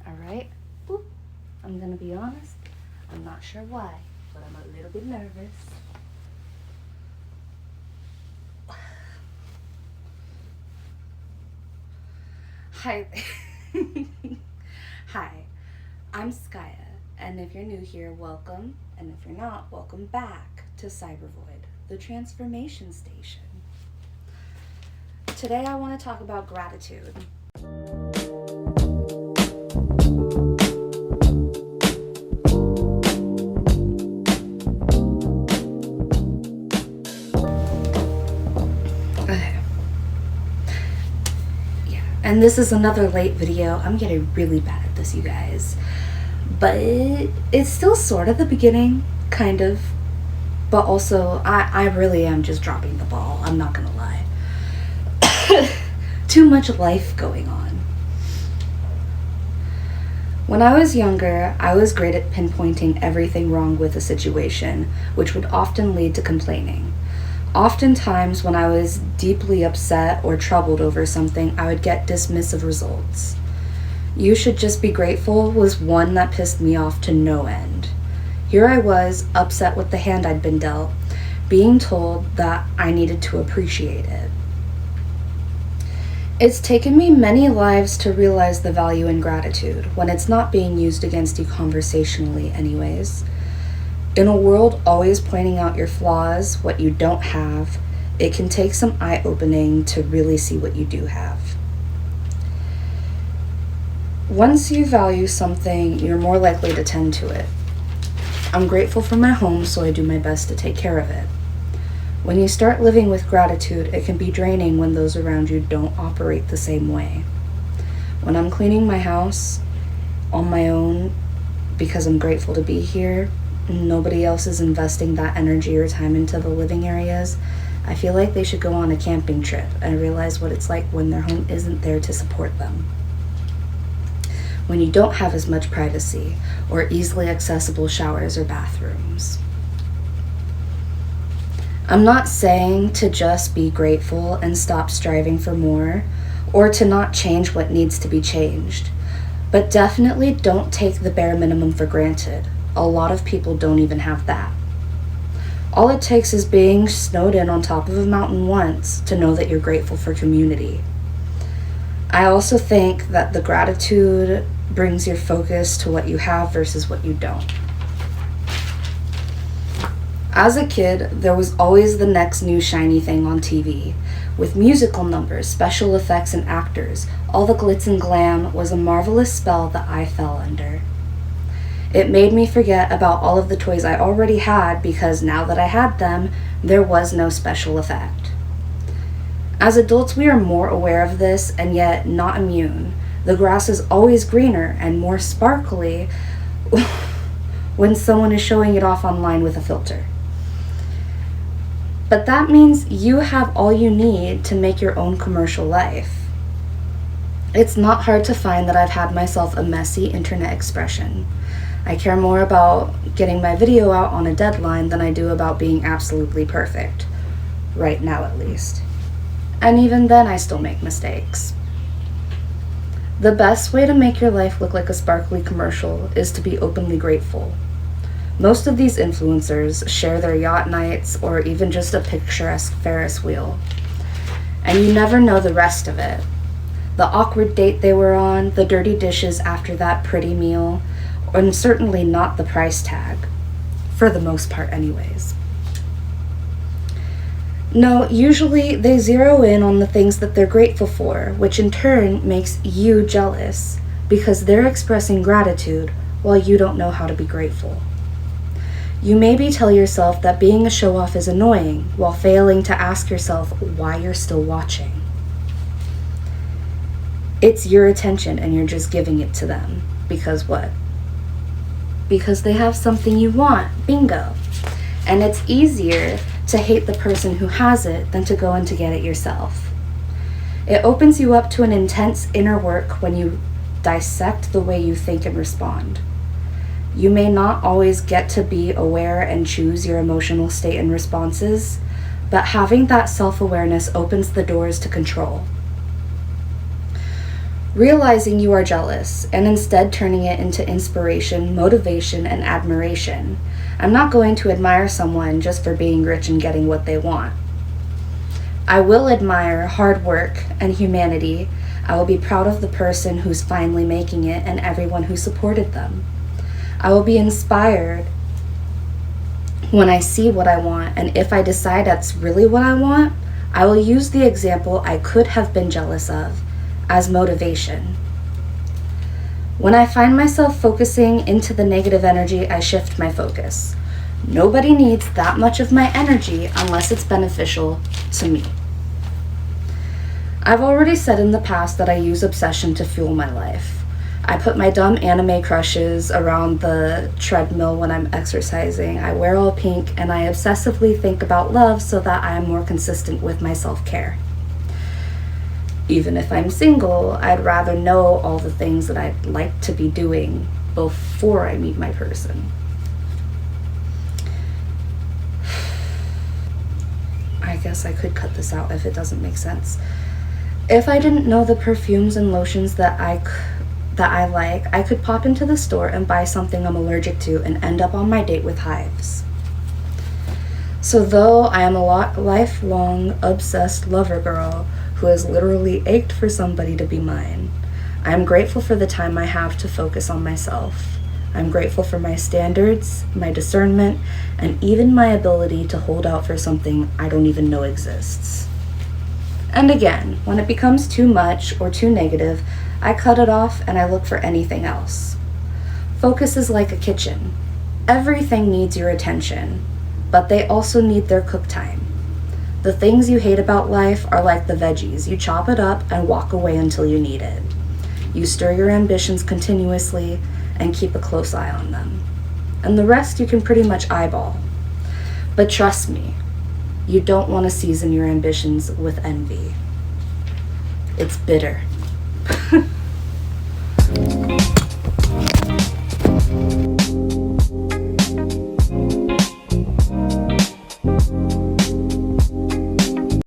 Alright? Boop. I'm gonna be honest. I'm not sure why, but I'm a little bit nervous. Hi. Hi. I'm Skya, and if you're new here, welcome, and if you're not, welcome back to Cybervoid, the transformation station. Today I want to talk about gratitude. Okay. Yeah, and this is another late video. I'm getting really bad at this, you guys. But it's still sort of the beginning, kind of. But also, I really am just dropping the ball. I'm not gonna lie. Too much life going on. When I was younger, I was great at pinpointing everything wrong with a situation, which would often lead to complaining. Oftentimes, when I was deeply upset or troubled over something, I would get dismissive results. "You should just be grateful" was one that pissed me off to no end. Here I was, upset with the hand I'd been dealt, being told that I needed to appreciate it. It's taken me many lives to realize the value in gratitude, when it's not being used against you conversationally anyways. In a world always pointing out your flaws, what you don't have, it can take some eye-opening to really see what you do have. Once you value something, you're more likely to tend to it. I'm grateful for my home, so I do my best to take care of it. When you start living with gratitude, it can be draining when those around you don't operate the same way. When I'm cleaning my house on my own because I'm grateful to be here, nobody else is investing that energy or time into the living areas, I feel like they should go on a camping trip and realize what it's like when their home isn't there to support them. When you don't have as much privacy or easily accessible showers or bathrooms. I'm not saying to just be grateful and stop striving for more, or to not change what needs to be changed, but definitely don't take the bare minimum for granted. A lot of people don't even have that. All it takes is being snowed in on top of a mountain once to know that you're grateful for community. I also think that the gratitude brings your focus to what you have versus what you don't. As a kid, there was always the next new shiny thing on TV. With musical numbers, special effects, and actors, all the glitz and glam was a marvelous spell that I fell under. It made me forget about all of the toys I already had because now that I had them, there was no special effect. As adults, we are more aware of this and yet not immune. The grass is always greener and more sparkly when someone is showing it off online with a filter. But that means you have all you need to make your own commercial life. It's not hard to find that I've had myself a messy internet expression. I care more about getting my video out on a deadline than I do about being absolutely perfect. Right now, at least. And even then, I still make mistakes. The best way to make your life look like a sparkly commercial is to be openly grateful. Most of these influencers share their yacht nights or even just a picturesque Ferris wheel. And you never know the rest of it. The awkward date they were on, the dirty dishes after that pretty meal, and certainly not the price tag. For the most part anyways. No, usually they zero in on the things that they're grateful for, which in turn makes you jealous because they're expressing gratitude while you don't know how to be grateful. You maybe tell yourself that being a show-off is annoying while failing to ask yourself why you're still watching. It's your attention and you're just giving it to them. Because what? Because they have something you want. Bingo. And it's easier to hate the person who has it than to go and to get it yourself. It opens you up to an intense inner work when you dissect the way you think and respond. You may not always get to be aware and choose your emotional state and responses, but having that self-awareness opens the doors to control. Realizing you are jealous and instead turning it into inspiration, motivation, and admiration. I'm not going to admire someone just for being rich and getting what they want. I will admire hard work and humanity. I will be proud of the person who's finally making it and everyone who supported them. I will be inspired when I see what I want, and if I decide that's really what I want, I will use the example I could have been jealous of as motivation. When I find myself focusing into the negative energy, I shift my focus. Nobody needs that much of my energy unless it's beneficial to me. I've already said in the past that I use obsession to fuel my life. I put my dumb anime crushes around the treadmill when I'm exercising. I wear all pink and I obsessively think about love so that I am more consistent with my self-care. Even if I'm single, I'd rather know all the things that I'd like to be doing before I meet my person. I guess I could cut this out if it doesn't make sense. If I didn't know the perfumes and lotions that I like, I could pop into the store and buy something I'm allergic to and end up on my date with hives. So though I am a lifelong obsessed lover girl who has literally ached for somebody to be mine, I am grateful for the time I have to focus on myself. I'm grateful for my standards, my discernment, and even my ability to hold out for something I don't even know exists. And again, when it becomes too much or too negative, I cut it off and I look for anything else. Focus is like a kitchen. Everything needs your attention, but they also need their cook time. The things you hate about life are like the veggies. You chop it up and walk away until you need it. You stir your ambitions continuously and keep a close eye on them. And the rest you can pretty much eyeball. But trust me, you don't want to season your ambitions with envy. It's bitter.